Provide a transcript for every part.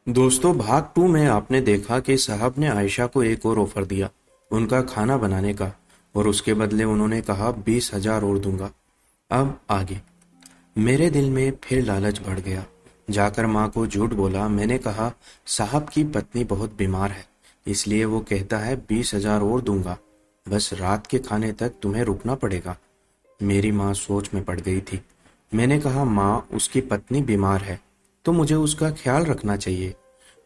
दोस्तों, भाग 2 में आपने देखा कि साहब ने आयशा को एक और ऑफर दिया, उनका खाना बनाने का। और उसके बदले उन्होंने कहा 20,000 और दूंगा। अब आगे मेरे दिल में फिर लालच बढ़ गया। जाकर माँ को झूठ बोला। मैंने कहा साहब की पत्नी बहुत बीमार है, इसलिए वो कहता है 20,000 और दूंगा, बस रात के खाने तक तुम्हें रुकना पड़ेगा। मेरी माँ सोच में पड़ गई थी। मैंने कहा माँ, उसकी पत्नी बीमार है तो मुझे उसका ख्याल रखना चाहिए।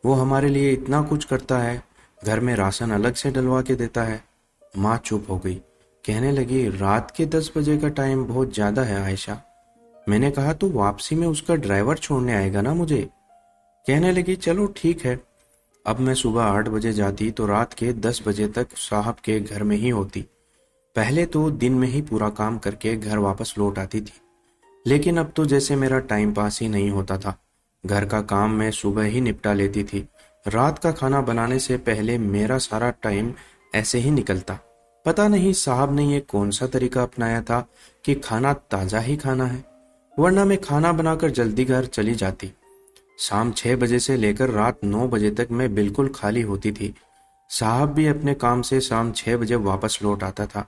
वो हमारे लिए इतना कुछ करता है, घर में राशन अलग से डलवा के देता है। माँ चुप हो गई। कहने लगी रात के 10 बजे का टाइम बहुत ज़्यादा है आयशा। मैंने कहा तो वापसी में उसका ड्राइवर छोड़ने आएगा ना मुझे। कहने लगी चलो ठीक है। अब मैं सुबह 8 बजे जाती तो रात के 10 बजे तक साहब के घर में ही होती। पहले तो दिन में ही पूरा काम करके घर वापस लौट आती थी, लेकिन अब तो जैसे मेरा टाइम पास ही नहीं होता था। घर का काम मैं सुबह ही निपटा लेती थी। रात का खाना बनाने से पहले मेरा सारा टाइम ऐसे ही निकलता। पता नहीं साहब ने ये कौन सा तरीका अपनाया था कि खाना ताज़ा ही खाना है, वरना मैं खाना बनाकर जल्दी घर चली जाती। शाम 6 बजे से लेकर रात 9 बजे तक मैं बिल्कुल खाली होती थी। साहब भी अपने काम से शाम 6 बजे वापस लौट आता था,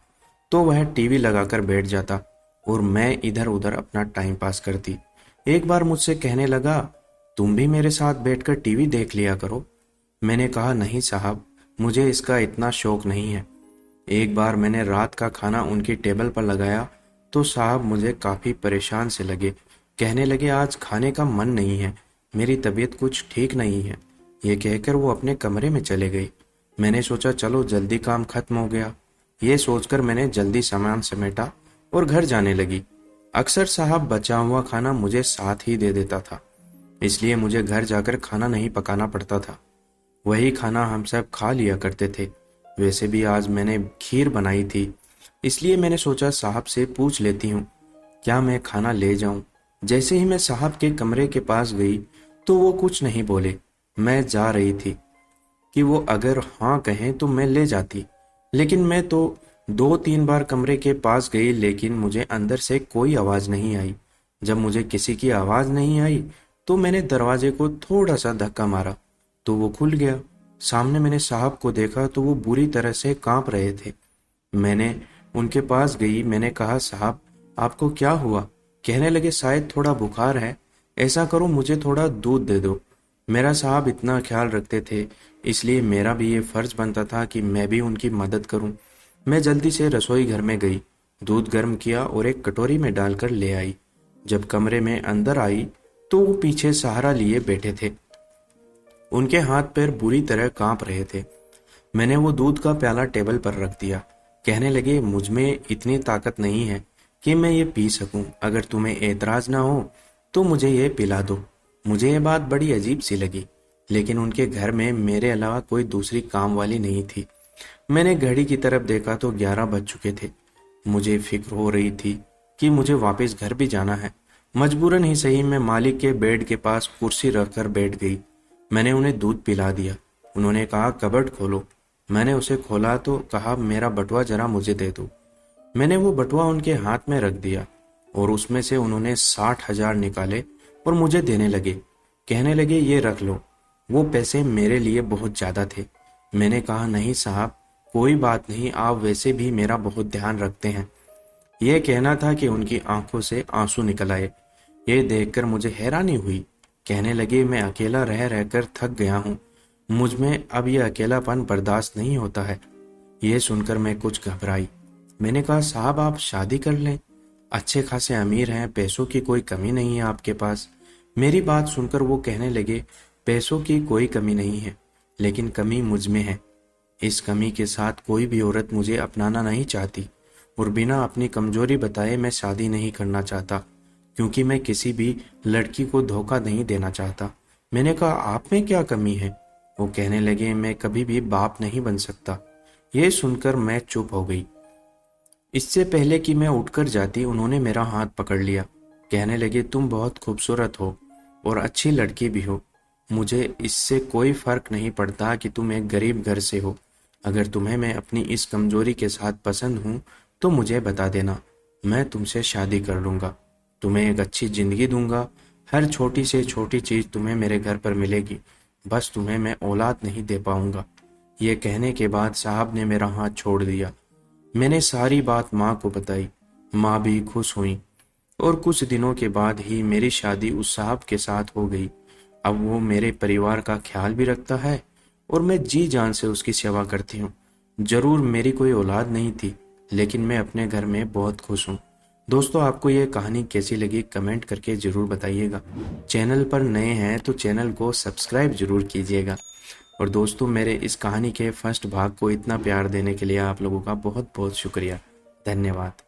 तो वह टीवी लगाकर बैठ जाता और मैं इधर उधर अपना टाइम पास करती। एक बार मुझसे कहने लगा तुम भी मेरे साथ बैठकर टीवी देख लिया करो। मैंने कहा नहीं साहब, मुझे इसका इतना शौक नहीं है। एक बार मैंने रात का खाना उनकी टेबल पर लगाया तो साहब मुझे काफ़ी परेशान से लगे। कहने लगे आज खाने का मन नहीं है, मेरी तबीयत कुछ ठीक नहीं है। ये कहकर वो अपने कमरे में चले गए। मैंने सोचा चलो जल्दी काम खत्म हो गया। ये सोचकर मैंने जल्दी सामान समेटा और घर जाने लगी। अक्सर साहब बचा हुआ खाना मुझे साथ ही दे देता था, इसलिए मुझे घर जाकर खाना नहीं पकाना पड़ता था। वही खाना हम सब खा लिया करते थे। वैसे भी आज मैंने खीर बनाई थी, इसलिए मैंने सोचा साहब से पूछ लेती हूँ क्या मैं खाना ले जाऊं। जैसे ही मैं साहब के कमरे के पास गई तो वो कुछ नहीं बोले। मैं जा रही थी कि वो अगर हाँ कहें तो मैं ले जाती, लेकिन मैं तो 2-3 बार कमरे के पास गई, लेकिन मुझे अंदर से कोई आवाज़ नहीं आई। जब मुझे किसी की आवाज़ नहीं आई तो मैंने दरवाजे को थोड़ा सा धक्का मारा तो वो खुल गया। सामने मैंने साहब को देखा तो वो बुरी तरह से कांप रहे थे। मैंने उनके पास गई। मैंने कहा साहब आपको क्या हुआ। कहने लगे शायद थोड़ा बुखार है, ऐसा करो मुझे थोड़ा दूध दे दो। मेरा साहब इतना ख्याल रखते थे, इसलिए मेरा भी ये फर्ज बनता था कि मैं भी उनकी मदद करूं। मैं जल्दी से रसोई घर में गई, दूध गर्म किया और एक कटोरी में डालकर ले आई। जब कमरे में अंदर आई तो वो पीछे सहारा लिए बैठे थे। उनके हाथ पैर बुरी तरह कांप रहे थे। मैंने वो दूध का प्याला टेबल पर रख दिया। कहने लगे मुझ में इतनी ताकत नहीं है कि मैं ये पी सकूं। अगर तुम्हें एतराज ना हो तो मुझे ये पिला दो। मुझे ये बात बड़ी अजीब सी लगी, लेकिन उनके घर में मेरे अलावा कोई दूसरी काम वाली नहीं थी। मैंने घड़ी की तरफ देखा तो 11 बज चुके थे। मुझे फिक्र हो रही थी कि मुझे वापस घर भी जाना है। मजबूरन ही सही मैं मालिक के बेड के पास कुर्सी रखकर बैठ गई। मैंने उन्हें दूध पिला दिया। उन्होंने कहा कबर्ड खोलो। मैंने उसे खोला तो कहा मेरा बटुआ जरा मुझे दे दो। मैंने वो बटुआ उनके हाथ में रख दिया और उसमें से उन्होंने 60,000 निकाले और मुझे देने लगे। कहने लगे ये रख लो। वो पैसे मेरे लिए बहुत ज़्यादा थे। मैंने कहा नहीं साहब, कोई बात नहीं, आप वैसे भी मेरा बहुत ध्यान रखते हैं। यह कहना था कि उनकी आंखों से आंसू निकल आए। ये देखकर मुझे हैरानी हुई। कहने लगे मैं अकेला रह रहकर थक गया हूँ, मुझ में अब यह अकेलापन बर्दाश्त नहीं होता है। यह सुनकर मैं कुछ घबराई। मैंने कहा साहब आप शादी कर लें, अच्छे खासे अमीर हैं, पैसों की कोई कमी नहीं है आपके पास। मेरी बात सुनकर वो कहने लगे पैसों की कोई कमी नहीं है, लेकिन कमी मुझ में है। इस कमी के साथ कोई भी औरत मुझे अपनाना नहीं चाहती और बिना अपनी कमजोरी बताए मैं शादी नहीं करना चाहता, क्योंकि मैं किसी भी लड़की को धोखा नहीं देना चाहता। मैंने कहा आप में क्या कमी है। वो कहने लगे मैं कभी भी बाप नहीं बन सकता। ये सुनकर मैं चुप हो गई। इससे पहले कि मैं उठकर जाती उन्होंने मेरा हाथ पकड़ लिया। कहने लगे तुम बहुत खूबसूरत हो और अच्छी लड़की भी हो। मुझे इससे कोई फर्क नहीं पड़ता कि तुम एक गरीब घर से हो। अगर तुम्हें मैं अपनी इस कमजोरी के साथ पसंद हूँ तो मुझे बता देना, मैं तुमसे शादी कर लूँगा। तुम्हें एक अच्छी जिंदगी दूंगा, हर छोटी से छोटी चीज़ तुम्हें मेरे घर पर मिलेगी। बस तुम्हें मैं औलाद नहीं दे पाऊंगा। ये कहने के बाद साहब ने मेरा हाथ छोड़ दिया। मैंने सारी बात माँ को बताई। माँ भी खुश हुई और कुछ दिनों के बाद ही मेरी शादी उस साहब के साथ हो गई। अब वो मेरे परिवार का ख्याल भी रखता है और मैं जी जान से उसकी सेवा करती हूँ। जरूर मेरी कोई औलाद नहीं थी, लेकिन मैं अपने घर में बहुत खुश हूँ। दोस्तों, आपको ये कहानी कैसी लगी कमेंट करके ज़रूर बताइएगा। चैनल पर नए हैं तो चैनल को सब्सक्राइब जरूर कीजिएगा। और दोस्तों, मेरे इस कहानी के फर्स्ट भाग को इतना प्यार देने के लिए आप लोगों का बहुत बहुत शुक्रिया। धन्यवाद।